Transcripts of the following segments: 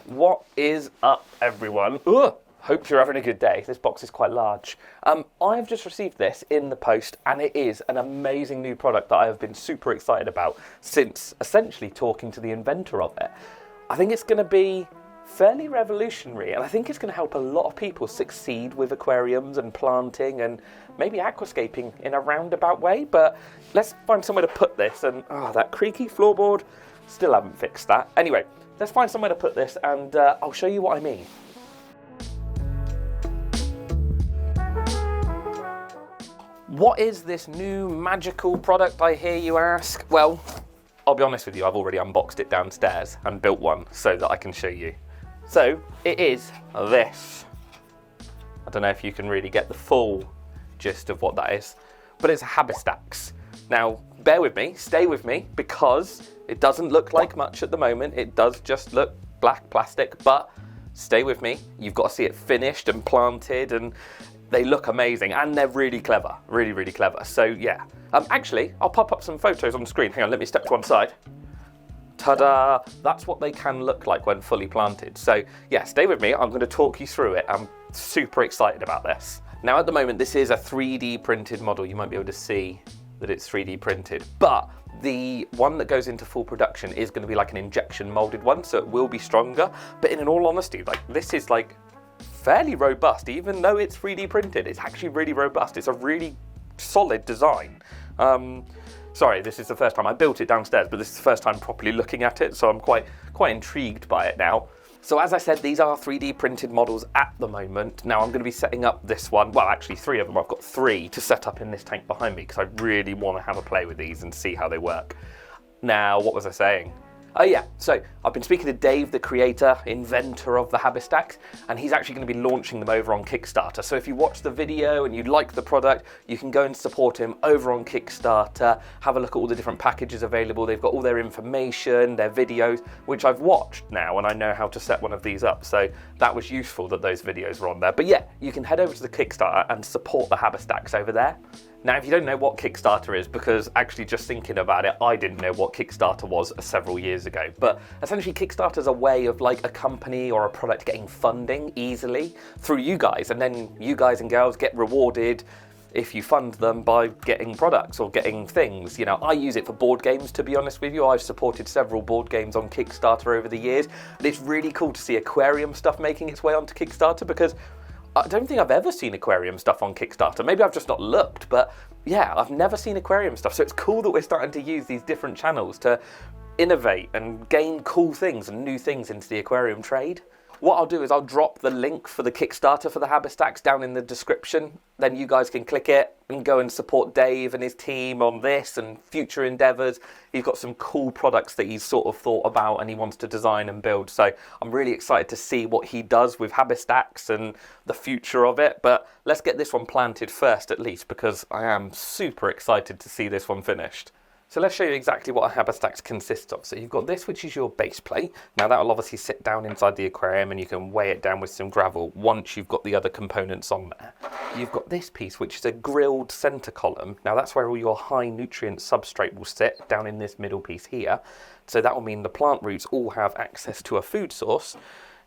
What is up, everyone? Ugh, hope you're having a good day. This box is quite large. I've just received this in the post, and it is an amazing new product that I have been super excited about since essentially talking to the inventor of it. I think it's going to be fairly revolutionary, and I think it's going to help a lot of people succeed with aquariums and planting and maybe aquascaping in a roundabout way. But let's find somewhere to put this, and that creaky floorboard, still haven't fixed that. Anyway, let's find somewhere to put this, and I'll show you what I mean. What is this new magical product, I hear you ask? Well, I'll be honest with you, I've already unboxed it downstairs and built one so that I can show you. So, it is this. I don't know if you can really get the full gist of what that is, but it's a Habistax. Now, bear with me, stay with me, because it doesn't look like much at the moment. It does just look black plastic, but stay with me. You've got to see it finished and planted, and they look amazing, and they're really clever, really, really clever. So yeah, actually, I'll pop up some photos on the screen. Hang on, let me step to one side. Ta-da! That's what they can look like when fully planted. So yeah, stay with me. I'm going to talk you through it. I'm super excited about this. Now, at the moment, this is a 3D printed model. You might be able to see that it's 3D printed, but the one that goes into full production is going to be like an injection molded one, so it will be stronger. But in all honesty, like, this is like fairly robust. Even though it's 3D printed, it's actually really robust. It's a really solid design. Sorry, this is the first time I built it downstairs, but this is the first time properly looking at it, so I'm quite intrigued by it now. So as I said, these are 3D printed models at the moment. Now I'm going to be setting up this one, well, actually 3 of them. I've got 3 to set up in this tank behind me because I really want to have a play with these and see how they work. Now, what was I saying? Oh yeah, so I've been speaking to Dave, the creator, inventor of the Habistax, and he's actually going to be launching them over on Kickstarter. So if you watch the video and you like the product, you can go and support him over on Kickstarter, have a look at all the different packages available. They've got all their information, their videos, which I've watched now, and I know how to set one of these up. So that was useful that those videos were on there. But yeah, you can head over to the Kickstarter and support the Habistax over there. Now, if you don't know what Kickstarter is, because actually just thinking about it, I didn't know what Kickstarter was several years ago. But essentially, Kickstarter is a way of like a company or a product getting funding easily through you guys. And then you guys and girls get rewarded if you fund them by getting products or getting things. You know, I use it for board games, to be honest with you. I've supported several board games on Kickstarter over the years. And it's really cool to see aquarium stuff making its way onto Kickstarter, because I don't think I've ever seen aquarium stuff on Kickstarter. Maybe I've just not looked, but yeah, I've never seen aquarium stuff. So it's cool that we're starting to use these different channels to innovate and gain cool things and new things into the aquarium trade. What I'll do is I'll drop the link for the Kickstarter for the Habistax down in the description. Then you guys can click it and go and support Dave and his team on this and future endeavours. He's got some cool products that he's sort of thought about and he wants to design and build. So I'm really excited to see what he does with Habistax and the future of it. But let's get this one planted first, at least, because I am super excited to see this one finished. So let's show you exactly what a Habistax consists of. So you've got this, which is your base plate. Now that will obviously sit down inside the aquarium and you can weigh it down with some gravel once you've got the other components on there. You've got this piece, which is a grilled center column. Now that's where all your high nutrient substrate will sit, down in this middle piece here. So that will mean the plant roots all have access to a food source.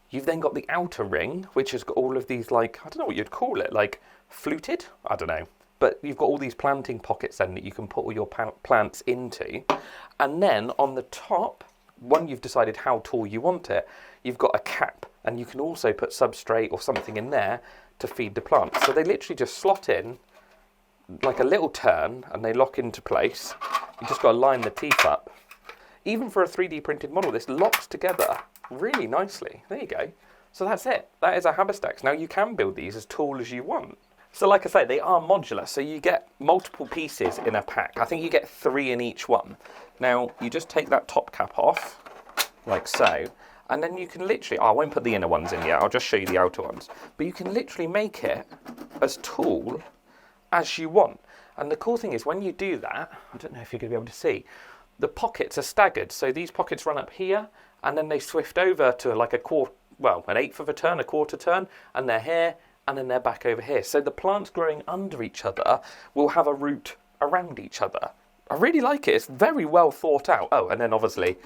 You've then got the outer ring, which has got all of these, like, I don't know what you'd call it, like fluted? I don't know. But you've got all these planting pockets then that you can put all your plants into. And then on the top, when you've decided how tall you want it, you've got a cap. And you can also put substrate or something in there to feed the plants. So they literally just slot in like a little turn and they lock into place. You just got to line the teeth up. Even for a 3D printed model, this locks together really nicely. There you go. So that's it. That is a Habistax. Now you can build these as tall as you want. So like I say, they are modular, so you get multiple pieces in a pack. I think you get 3 in each one. Now, you just take that top cap off, like so, and then you can literally, I won't put the inner ones in yet, I'll just show you the outer ones. But you can literally make it as tall as you want. And the cool thing is, when you do that, I don't know if you're going to be able to see, the pockets are staggered. So these pockets run up here, and then they swift over to like an eighth of a turn, a quarter turn, and they're here, and then they're back over here. So the plants growing under each other will have a root around each other. I really like it. It's very well thought out. Oh, and then obviously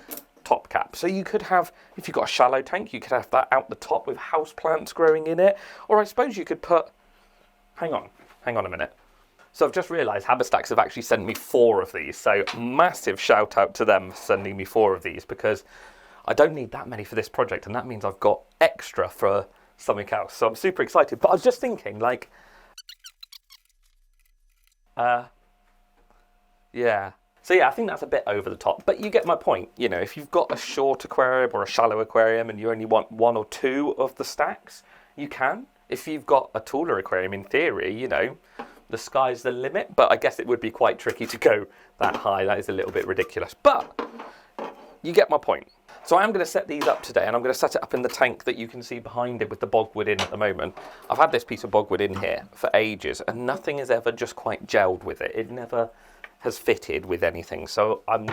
top cap. So you could have, if you've got a shallow tank, you could have that out the top with house plants growing in it. Or I suppose you could put, hang on a minute. So I've just realised Habistax have actually sent me 4 of these. So massive shout out to them for sending me 4 of these, because I don't need that many for this project, and that means I've got extra for something else. So I'm super excited. But I was just thinking, like, yeah. So yeah, I think that's a bit over the top, but you get my point. You know, if you've got a short aquarium or a shallow aquarium and you only want 1 or 2 of the stacks, you can. If you've got a taller aquarium, in theory, you know, the sky's the limit, but I guess it would be quite tricky to go that high. That is a little bit ridiculous, but you get my point. So I am going to set these up today, and I'm going to set it up in the tank that you can see behind it with the bogwood in at the moment. I've had this piece of bogwood in here for ages, and nothing has ever just quite gelled with it. It never has fitted with anything. So I'm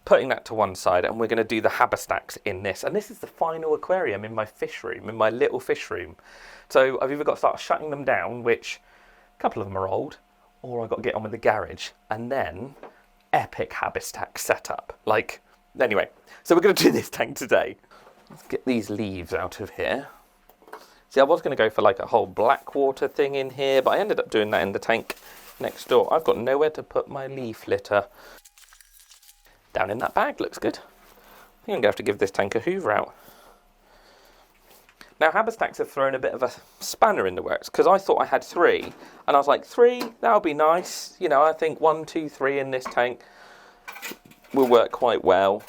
putting that to one side, and we're going to do the Habistax in this. And this is the final aquarium in my fish room, in my little fish room. So I've either got to start shutting them down, which a couple of them are old, or I've got to get on with the garage, and then epic Habistax setup. Like, anyway, so we're going to do this tank today. Let's get these leaves out of here. See, I was going to go for like a whole black water thing in here, but I ended up doing that in the tank next door. I've got nowhere to put my leaf litter. Down in that bag, looks good. I think I'm going to have to give this tank a hoover out. Now, Habistax have thrown a bit of a spanner in the works, because I thought I had 3, and I was like, 3, that'll be nice. You know, I think 1, 2, 3 in this tank will work quite well.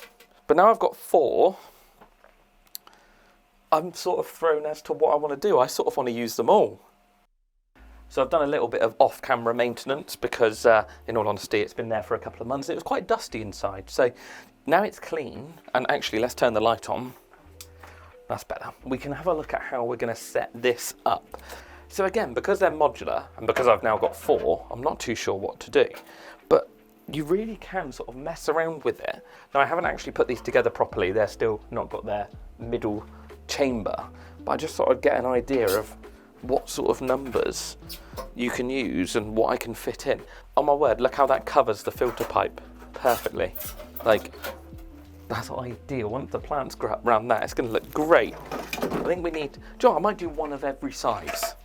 But now I've got 4. I'm sort of thrown as to what I want to do. I sort of want to use them all. So I've done a little bit of off-camera maintenance because, in all honesty, it's been there for a couple of months. It was quite dusty inside. So now it's clean. And actually, let's turn the light on. That's better. We can have a look at how we're going to set this up. So again, because they're modular and because I've now got 4, I'm not too sure what to do. But you really can sort of mess around with it. Now, I haven't actually put these together properly. They're still not got their middle chamber. But I just sort of get an idea of what sort of numbers you can use and what I can fit in. Oh my word, look how that covers the filter pipe perfectly. Like, that's ideal. Once the plants grow up around that, it's going to look great. I think we need, I might do 1 of every size.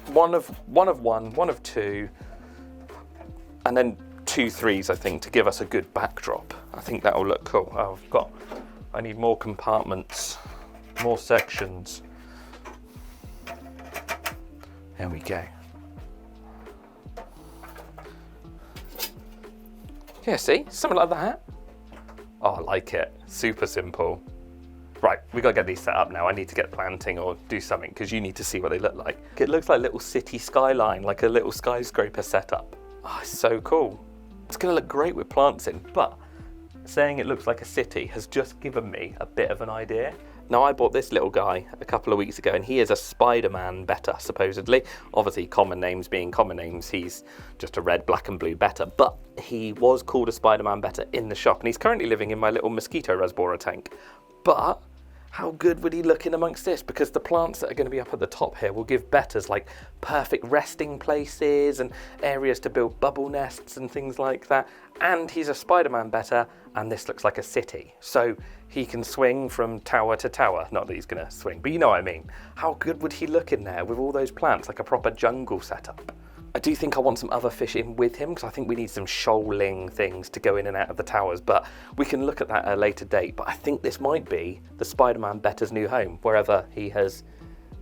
One of 1 of 2, and then 2 3s, I think, to give us a good backdrop. I think that will look cool. Oh, I need more compartments, more sections. There we go. Yeah, see? Something like that. Oh, I like it. Super simple. Right, we got to get these set up now. I need to get planting or do something because you need to see what they look like. It looks like a little city skyline, like a little skyscraper setup. Oh, it's so cool. It's going to look great with plants in, but saying it looks like a city has just given me a bit of an idea. Now, I bought this little guy a couple of weeks ago, and he is a Spider-Man Betta, supposedly. Obviously, common names being common names, he's just a red, black and blue Betta, but he was called a Spider-Man Betta in the shop, and he's currently living in my little mosquito rasbora tank. But how good would he look in amongst this? Because the plants that are going to be up at the top here will give Bettas like perfect resting places and areas to build bubble nests and things like that. And he's a Spider-Man Betta, and this looks like a city. So he can swing from tower to tower. Not that he's going to swing, but you know what I mean. How good would he look in there with all those plants, like a proper jungle setup? I do think I want some other fish in with him because I think we need some shoaling things to go in and out of the towers, but we can look at that at a later date. But I think this might be the Spider-Man Betta's new home, wherever he has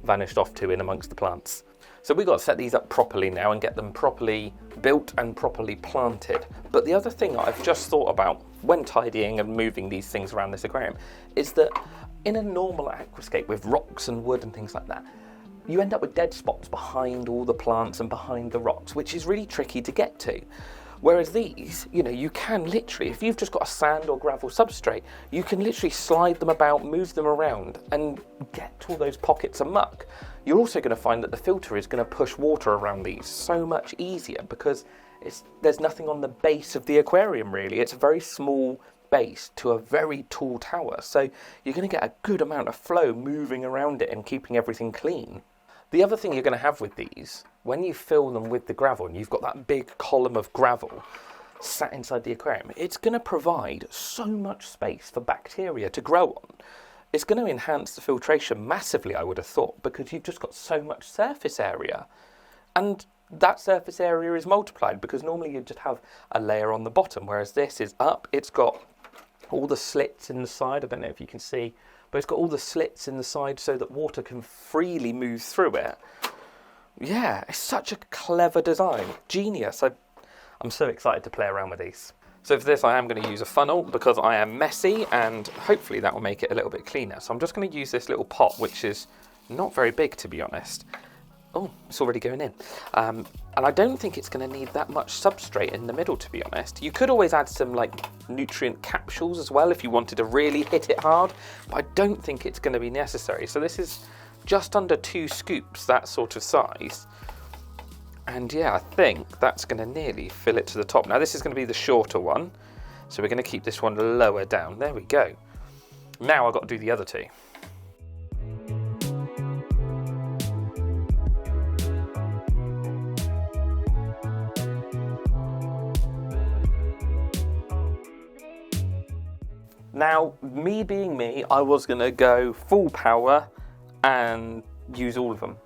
vanished off to in amongst the plants. So we've got to set these up properly now and get them properly built and properly planted. But the other thing I've just thought about when tidying and moving these things around this aquarium is that in a normal aquascape with rocks and wood and things like that, you end up with dead spots behind all the plants and behind the rocks, which is really tricky to get to. Whereas these, you know, you can literally, if you've just got a sand or gravel substrate, you can literally slide them about, move them around and get to all those pockets of muck. You're also going to find that the filter is going to push water around these so much easier because there's nothing on the base of the aquarium really. It's a very small base to a very tall tower. So you're going to get a good amount of flow moving around it and keeping everything clean. The other thing you're going to have with these, when you fill them with the gravel and you've got that big column of gravel, sat inside the aquarium, it's going to provide so much space for bacteria to grow on. It's going to enhance the filtration massively, I would have thought, because you've just got so much surface area. And that surface area is multiplied, because normally you just have a layer on the bottom, whereas this is up. It's got all the slits in the side. I don't know if you can see, but it's got all the slits in the side so that water can freely move through it. Yeah, it's such a clever design. Genius. I'm so excited to play around with these. So for this I am going to use a funnel because I am messy, and hopefully that will make it a little bit cleaner. So I'm just going to use this little pot, which is not very big, to be honest. Oh, it's already going in. And I don't think it's going to need that much substrate in the middle, to be honest. You could always add some like nutrient capsules as well if you wanted to really hit it hard, but I don't think it's going to be necessary. So this is just under 2 scoops, that sort of size. And yeah, I think that's going to nearly fill it to the top. Now this is going to be the shorter one, so we're going to keep this one lower down. There we go. Now I've got to do the other 2. Now, me being me, I was going to go full power and use all of them.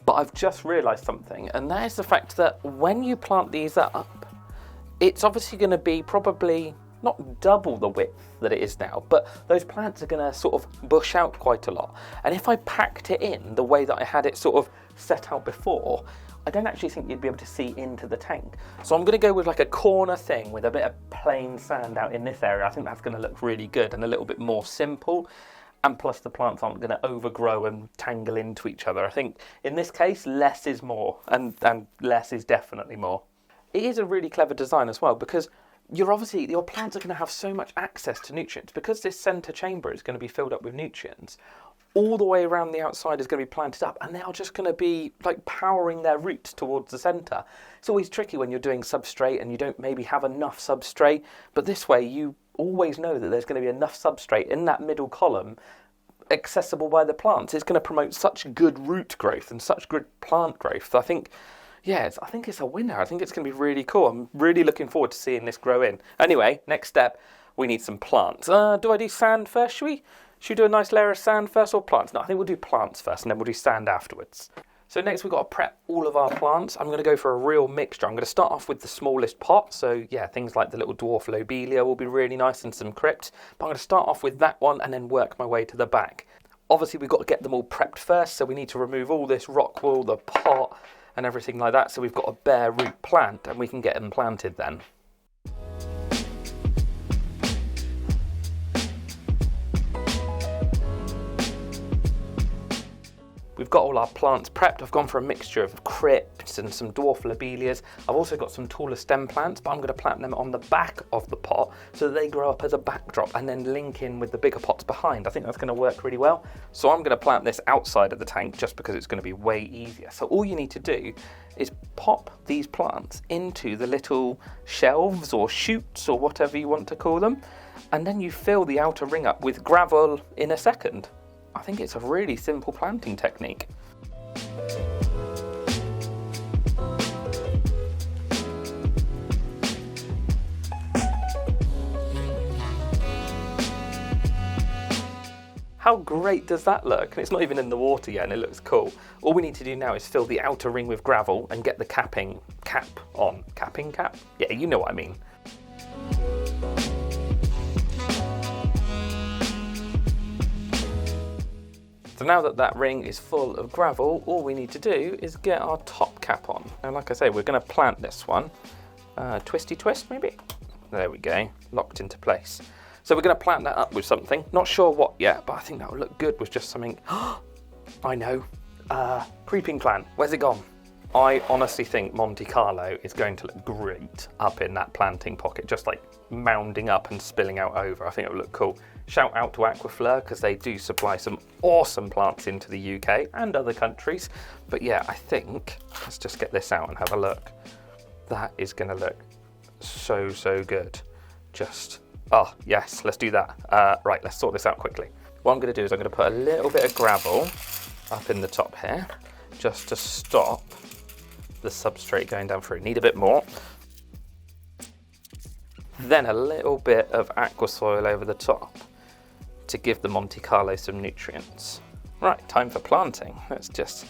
But I've just realised something, and that is the fact that when you plant these up, it's obviously going to be probably not double the width that it is now, but those plants are going to sort of bush out quite a lot. And if I packed it in the way that I had it sort of set out before, I don't actually think you'd be able to see into the tank. So I'm going to go with like a corner thing with a bit of plain sand out in this area. I think that's going to look really good and a little bit more simple. And plus the plants aren't going to overgrow and tangle into each other. I think in this case, less is more, and less is definitely more. It is a really clever design as well, because your plants are going to have so much access to nutrients, because this centre chamber is going to be filled up with nutrients. All the way around the outside is going to be planted up, and they are just going to be like powering their roots towards the centre. It's always tricky when you're doing substrate and you don't maybe have enough substrate, but this way you always know that there's going to be enough substrate in that middle column accessible by the plants. It's going to promote such good root growth and such good plant growth. I think it's a winner. I think it's going to be really cool. I'm really looking forward to seeing this grow in. Anyway, next step, we need some plants. Do I do sand first? Should we do a nice layer of sand first or plants? No, I think we'll do plants first and then we'll do sand afterwards. So next we've got to prep all of our plants. I'm going to go for a real mixture. I'm going to start off with the smallest pot. So yeah, things like the little dwarf Lobelia will be really nice, and some crypt. But I'm going to start off with that one and then work my way to the back. Obviously we've got to get them all prepped first. So we need to remove all this rock wool, the pot and everything like that. So we've got a bare root plant and we can get them planted then. We've got all our plants prepped. I've gone for a mixture of crypts and some dwarf lobelias. I've also got some taller stem plants, but I'm going to plant them on the back of the pot so that they grow up as a backdrop and then link in with the bigger pots behind. I think that's going to work really well. So I'm going to plant this outside of the tank just because it's going to be way easier. So all you need to do is pop these plants into the little shelves or chutes or whatever you want to call them, and then you fill the outer ring up with gravel in a second. I think it's a really simple planting technique. How great does that look? It's not even in the water yet and it looks cool. All we need to do now is fill the outer ring with gravel and get the cap on. Capping cap? Yeah, you know what I mean. So now that that ring is full of gravel, all we need to do is get our top cap on. And like I say, we're going to plant this one. Twisty twist, maybe? There we go, locked into place. So we're going to plant that up with something. Not sure what yet, but I think that would look good with just something. I know. Creeping plant. Where's it gone? I honestly think Monte Carlo is going to look great up in that planting pocket, just like mounding up and spilling out over. I think it would look cool. Shout out to Aquarium because they do supply some awesome plants into the UK and other countries. But yeah, I think, let's just get this out and have a look. That is going to look so good. Oh yes, let's do that. Right, let's sort this out quickly. What I'm going to do is I'm going to put a little bit of gravel up in the top here, just to stop the substrate going down through. Need a bit more. Then a little bit of aqua soil over the top to give the Monte Carlo some nutrients. Right, time for planting. Let's just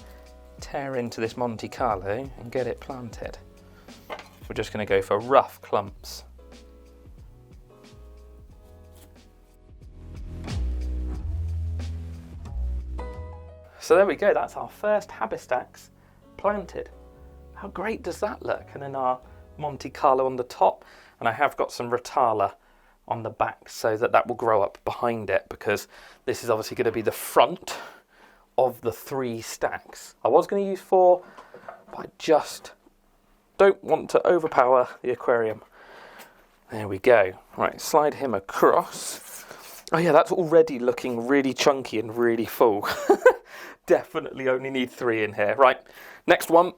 tear into this Monte Carlo and get it planted. We're just going to go for rough clumps. So there we go, that's our first Habistax planted. How great does that look? And then our Monte Carlo on the top, and I have got some Rotala on the back so that will grow up behind it, because this is obviously going to be the front of the 3 stacks. I was going to use 4, but I just don't want to overpower the aquarium. There we go. Right, slide him across. Oh yeah, that's already looking really chunky and really full. Definitely only need 3 in here. Right, next one.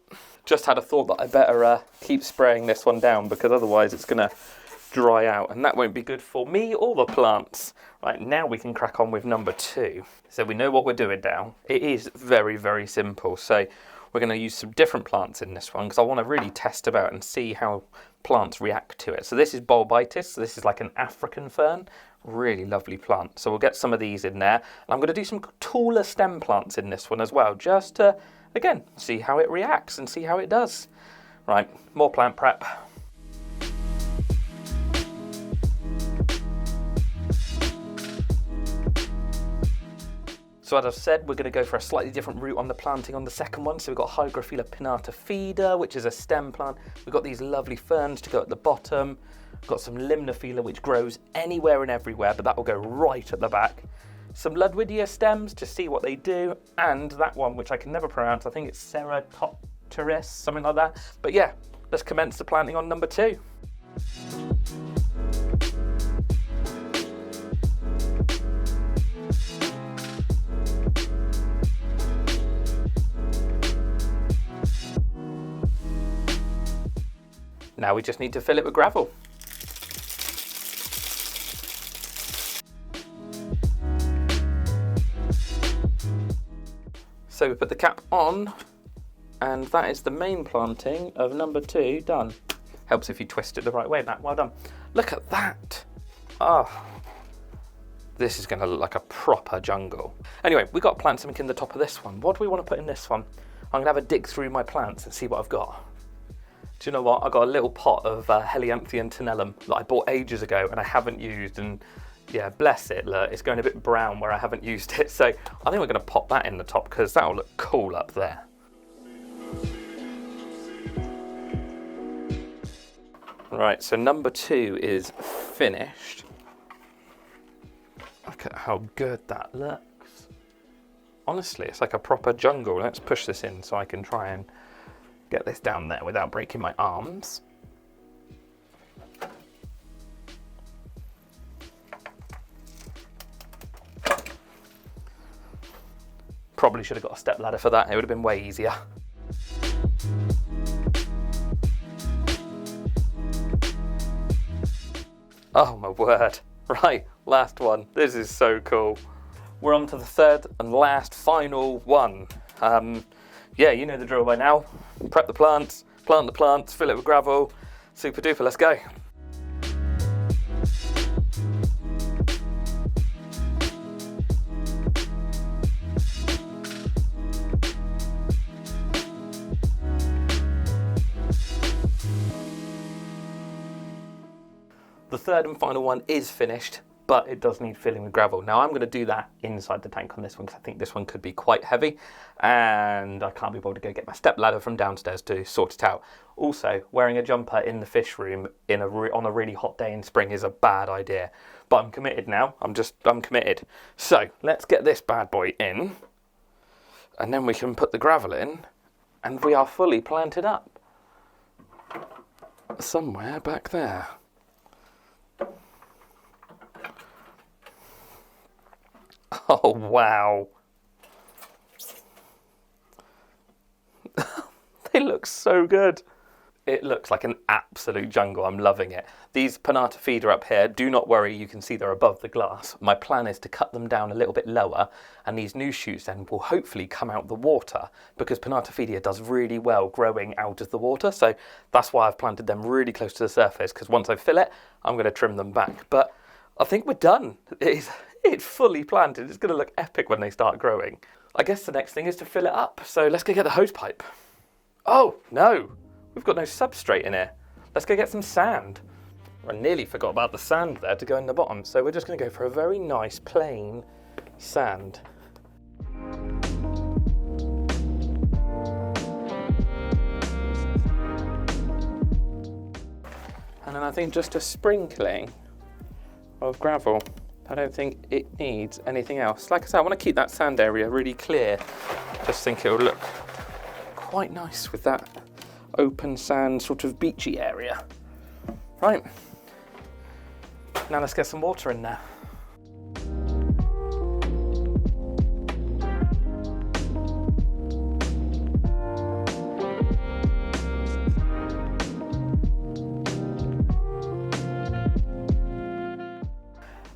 Just had a thought that I better keep spraying this one down, because otherwise it's going to dry out, and that won't be good for me or the plants. Right, now we can crack on with number 2. So we know what we're doing now. It is very, very simple. So we're going to use some different plants in this one, because I want to really test about and see how plants react to it. So this is Bolbitis. So this is like an African fern. Really lovely plant. So we'll get some of these in there. And I'm going to do some taller stem plants in this one as well, just to, again, see how it reacts and see how it does. Right, more plant prep. So as I've said, we're going to go for a slightly different route on the planting on the second one. So we've got Hygrophila pinnatifida, which is a stem plant. We've got these lovely ferns to go at the bottom. We've got some Limnophila, which grows anywhere and everywhere, but that will go right at the back. Some Ludwigia stems to see what they do, and that one, which I can never pronounce, I think it's Ceratoteris, something like that. But yeah, let's commence the planting on number 2. Now we just need to fill it with gravel. So we put the cap on, and that is the main planting of number 2 done. Helps if you twist it the right way, Matt. Well done. Look at that. Oh, this is going to look like a proper jungle. Anyway, we've got to plant something in the top of this one. What do we want to put in this one? I'm going to have a dig through my plants and see what I've got. Do you know what? I got a little pot of Helanthium tenellum that I bought ages ago and I haven't used, and yeah, bless it, look, it's going a bit brown where I haven't used it. So I think we're going to pop that in the top, because that'll look cool up there. Right, so number 2 is finished. Look at how good that looks. Honestly, it's like a proper jungle. Let's push this in so I can try and get this down there without breaking my arms. Probably should have got a step ladder for that. It would have been way easier. Oh my word. Right, last one. This is so cool. We're on to the third and last final one. Yeah, you know the drill by now. Prep the plants, plant the plants, fill it with gravel. Super duper, let's go. The third and final one is finished, but it does need filling with gravel. Now I'm going to do that inside the tank on this one, because I think this one could be quite heavy, and I can't be able to go get my step ladder from downstairs to sort it out. Also, wearing a jumper in the fish room on a really hot day in spring is a bad idea, but I'm committed now. I'm committed. So let's get this bad boy in, and then we can put the gravel in, and we are fully planted up. Somewhere back there. Oh, wow. They look so good. It looks like an absolute jungle. I'm loving it. These pinnatifida up here, do not worry, you can see they're above the glass. My plan is to cut them down a little bit lower, and these new shoots then will hopefully come out the water, because pinnatifida does really well growing out of the water. So that's why I've planted them really close to the surface, because once I fill it, I'm going to trim them back. But I think we're done. It's fully planted. It's going to look epic when they start growing. I guess the next thing is to fill it up. So let's go get the hose pipe. Oh, no. We've got no substrate in here. Let's go get some sand. I nearly forgot about the sand there to go in the bottom. So we're just going to go for a very nice plain sand. And then I think just a sprinkling of gravel. I don't think it needs anything else. Like I said, I want to keep that sand area really clear. Just think it'll look quite nice with that open sand, sort of beachy area. Right, now let's get some water in there.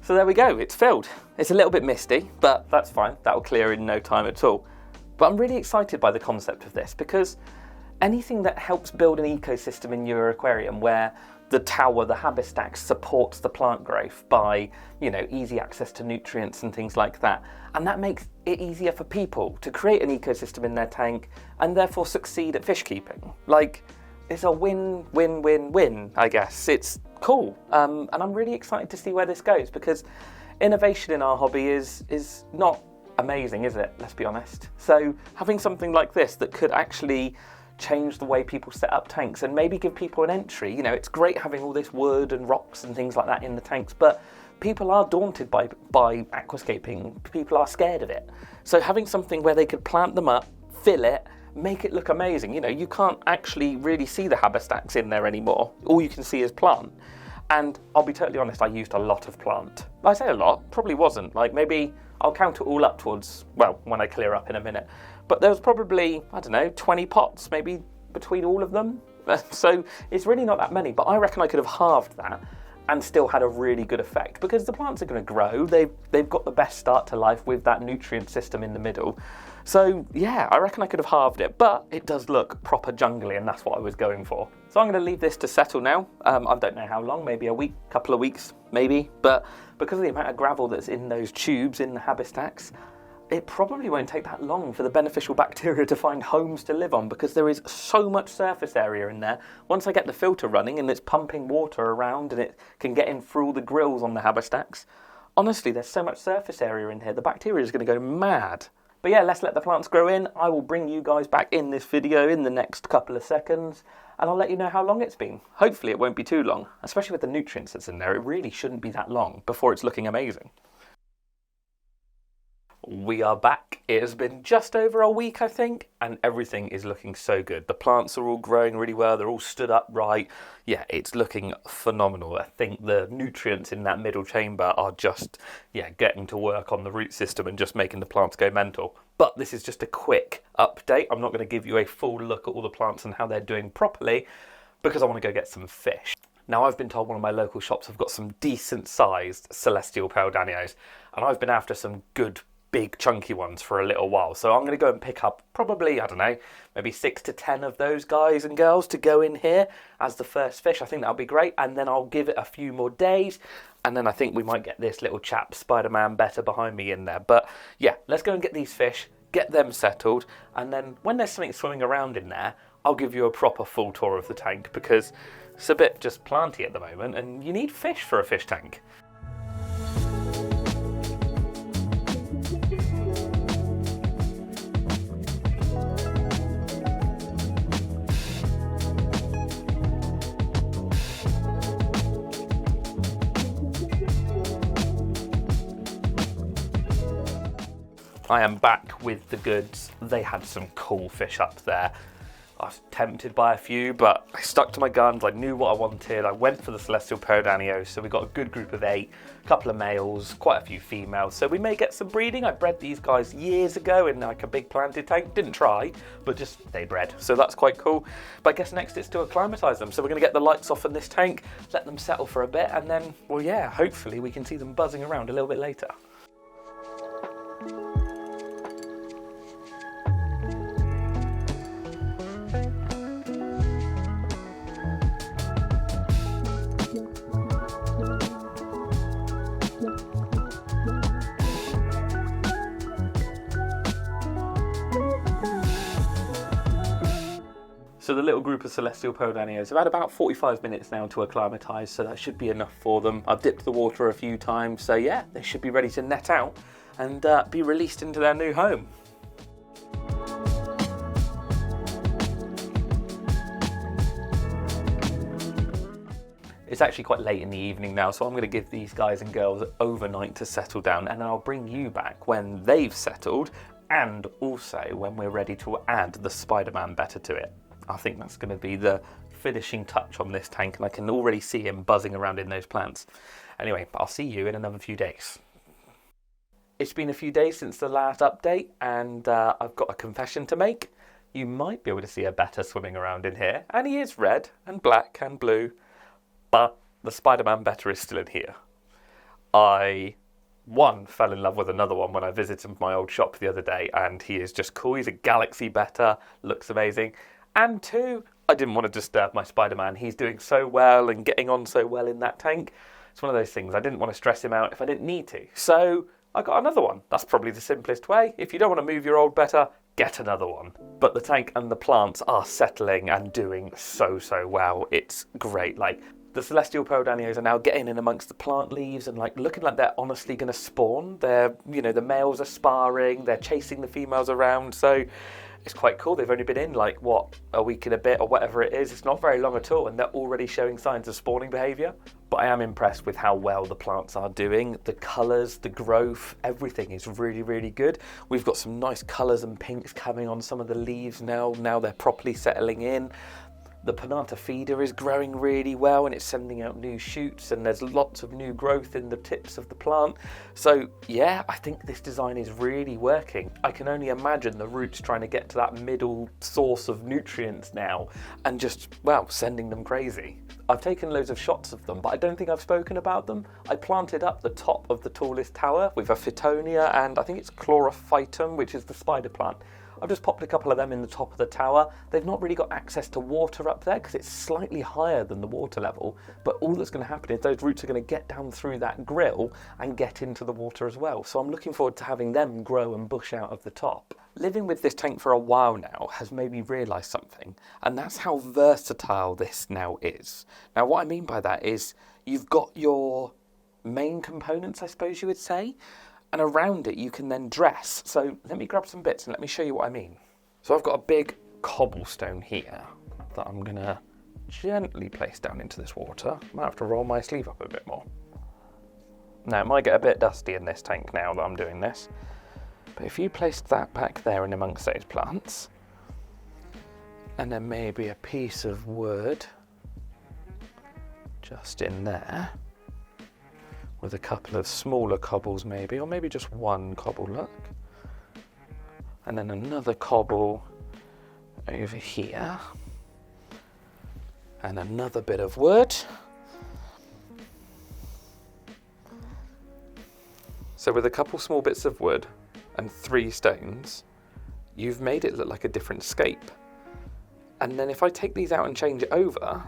So there we go, it's filled. It's a little bit misty, but that's fine. That'll clear in no time at all. But I'm really excited by the concept of this, because anything that helps build an ecosystem in your aquarium where the tower, the Habistax, supports the plant growth by, you know, easy access to nutrients and things like that. And that makes it easier for people to create an ecosystem in their tank and therefore succeed at fish keeping. Like, it's a win-win-win-win, I guess. It's cool. And I'm really excited to see where this goes, because innovation in our hobby is not amazing, is it? Let's be honest. So having something like this that could actually change the way people set up tanks and maybe give people an entry. You know, it's great having all this wood and rocks and things like that in the tanks, but people are daunted by aquascaping. People are scared of it. So having something where they could plant them up, fill it, make it look amazing. You know, you can't actually really see the Habistax in there anymore. All you can see is plant. And I'll be totally honest, I used a lot of plant. I say a lot, probably wasn't. Like, maybe I'll count it all up towards, well, when I clear up in a minute. But there was probably, I don't know, 20 pots maybe between all of them. So it's really not that many, but I reckon I could have halved that and still had a really good effect, because the plants are going to grow. They've got the best start to life with that nutrient system in the middle. So yeah, I reckon I could have halved it, but it does look proper jungly, and that's what I was going for. So I'm going to leave this to settle now. I don't know how long, maybe a week, couple of weeks, maybe. But because of the amount of gravel that's in those tubes in the Habistax, it probably won't take that long for the beneficial bacteria to find homes to live on, because there is so much surface area in there. Once I get the filter running and it's pumping water around and it can get in through all the grills on the Habistax, honestly, there's so much surface area in here, the bacteria is going to go mad. But yeah, let's let the plants grow in. I will bring you guys back in this video in the next couple of seconds, and I'll let you know how long it's been. Hopefully it won't be too long, especially with the nutrients that's in there. It really shouldn't be that long before it's looking amazing. We are back. It has been just over a week, I think, and everything is looking so good. The plants are all growing really well. They're all stood up right. Yeah, it's looking phenomenal. I think the nutrients in that middle chamber are just, yeah, getting to work on the root system and just making the plants go mental. But this is just a quick update. I'm not going to give you a full look at all the plants and how they're doing properly, because I want to go get some fish. Now, I've been told one of my local shops have got some decent sized celestial pale danios, and I've been after some good big chunky ones for a little while, so I'm going to go and pick up probably, I don't know, maybe 6 to 10 of those guys and girls to go in here as the first fish. I think that'll be great, and then I'll give it a few more days, and then I think we might get this little chap, Spider-Man Betta, behind me in there. But yeah, let's go and get these fish, get them settled, and then when there's something swimming around in there, I'll give you a proper full tour of the tank, because it's a bit just planty at the moment and you need fish for a fish tank. I am back with the goods. They had some cool fish up there. I was tempted by a few, but I stuck to my guns. I knew what I wanted. I went for the Celestial Peridanios, so we got a good group of 8, a couple of males, quite a few females. So we may get some breeding. I bred these guys years ago in like a big planted tank. Didn't try, but just they bred. So that's quite cool. But I guess next it's to acclimatise them. So we're going to get the lights off in this tank, let them settle for a bit, and then, well, yeah, hopefully we can see them buzzing around a little bit later. So the little group of Celestial Peridanios have had about 45 minutes now to acclimatise, so that should be enough for them. I've dipped the water a few times, so yeah, they should be ready to net out and be released into their new home. It's actually quite late in the evening now, so I'm going to give these guys and girls overnight to settle down, and then I'll bring you back when they've settled, and also when we're ready to add the Spider-Man Betta to it. I think that's going to be the finishing touch on this tank, and I can already see him buzzing around in those plants. Anyway, I'll see you in another few days. It's been a few days since the last update, and I've got a confession to make. You might be able to see a Betta swimming around in here, and he is red and black and blue, but the Spider-Man Betta is still in here. I fell in love with another one when I visited my old shop the other day, and he is just cool. He's a Galaxy Betta, looks amazing. And 2, I didn't want to disturb my Spider-Man. He's doing so well and getting on so well in that tank. It's one of those things, I didn't want to stress him out if I didn't need to. So I got another one. That's probably the simplest way. If you don't want to move your old Betta, get another one. But the tank and the plants are settling and doing so well. It's great. Like, the Celestial Peridanios are now getting in amongst the plant leaves and like looking like they're honestly going to spawn. They're, you know, the males are sparring, they're chasing the females around, so it's quite cool. They've only been in like, what, a week and a bit or whatever it is. It's not very long at all, and they're already showing signs of spawning behaviour. But I am impressed with how well the plants are doing. The colours, the growth, everything is really good. We've got some nice colours and pinks coming on some of the leaves now. Now they're properly settling in. The pinnatifida is growing really well and it's sending out new shoots, and there's lots of new growth in the tips of the plant. So yeah, I think this design is really working. I can only imagine the roots trying to get to that middle source of nutrients now and just, well, sending them crazy. I've taken loads of shots of them, but I don't think I've spoken about them. I planted up the top of the tallest tower with a Phytonia and I think it's Chlorophytum, which is the spider plant. I've just popped a couple of them in the top of the tower. They've not really got access to water up there because it's slightly higher than the water level, but all that's going to happen is those roots are going to get down through that grill and get into the water as well. So I'm looking forward to having them grow and bush out of the top. Living with this tank for a while now has made me realise something, and that's how versatile this now is. Now what I mean by that is you've got your main components, I suppose you would say, and around it you can then dress. So let me grab some bits and let me show you what I mean. So I've got a big cobblestone here that I'm going to gently place down into this water. I might have to roll my sleeve up a bit more. Now it might get a bit dusty in this tank now that I'm doing this, but if you placed that back there in amongst those plants, and then maybe a piece of wood just in there, with a couple of smaller cobbles maybe, or maybe just one cobble, look. And then another cobble over here. And another bit of wood. So with a couple small bits of wood and 3 stones, you've made it look like a different scape. And then if I take these out and change it over,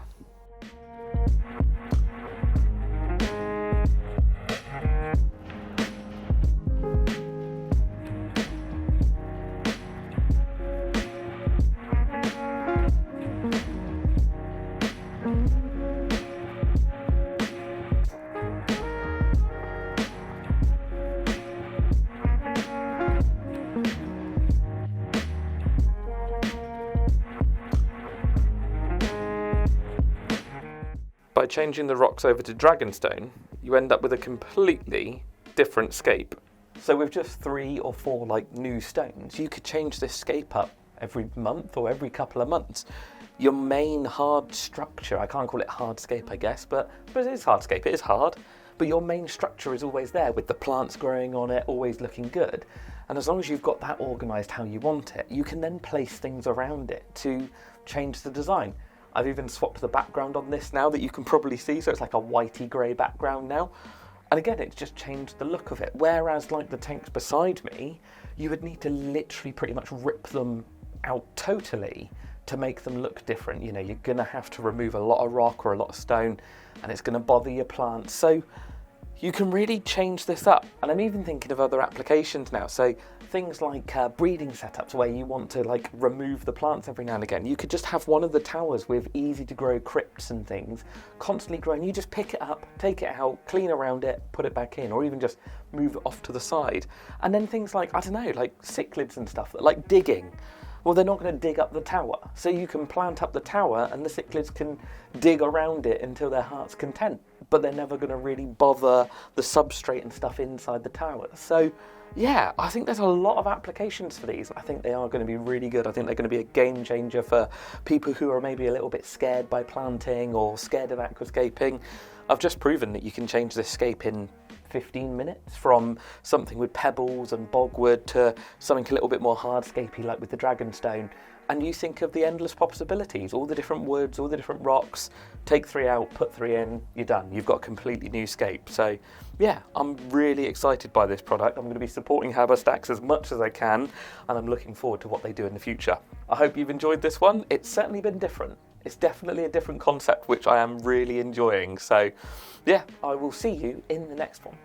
by changing the rocks over to dragonstone, you end up with a completely different scape. So with just 3 or 4 like new stones, you could change this scape up every month or every couple of months. Your main hard structure, I can't call it hardscape I guess, but it is hardscape, it is hard, but your main structure is always there with the plants growing on it, always looking good. And as long as you've got that organised how you want it, you can then place things around it to change the design. I've even swapped the background on this now that you can probably see, so it's like a whitey grey background now. And again, it's just changed the look of it. Whereas like the tanks beside me, you would need to literally pretty much rip them out totally to make them look different. You know, you're gonna have to remove a lot of rock or a lot of stone, and it's gonna bother your plants. So you can really change this up. And I'm even thinking of other applications now. So things like breeding setups where you want to like remove the plants every now and again. You could just have one of the towers with easy to grow crypts and things constantly growing. You just pick it up, take it out, clean around it, put it back in, or even just move it off to the side. And then things like, I don't know, like cichlids and stuff, like digging. Well, they're not going to dig up the tower. So you can plant up the tower and the cichlids can dig around it until their heart's content. But they're never going to really bother the substrate and stuff inside the tower. So yeah, I think there's a lot of applications for these. I think they are going to be really good. I think they're going to be a game changer for people who are maybe a little bit scared by planting or scared of aquascaping. I've just proven that you can change this scape in 15 minutes from something with pebbles and bogwood to something a little bit more hardscapey like with the dragonstone. And you think of the endless possibilities, all the different woods, all the different rocks, take 3 out, put 3 in, you're done. You've got a completely new scape. So yeah, I'm really excited by this product. I'm going to be supporting Habistax as much as I can, and I'm looking forward to what they do in the future. I hope you've enjoyed this one. It's certainly been different. It's definitely a different concept, which I am really enjoying. So yeah, I will see you in the next one.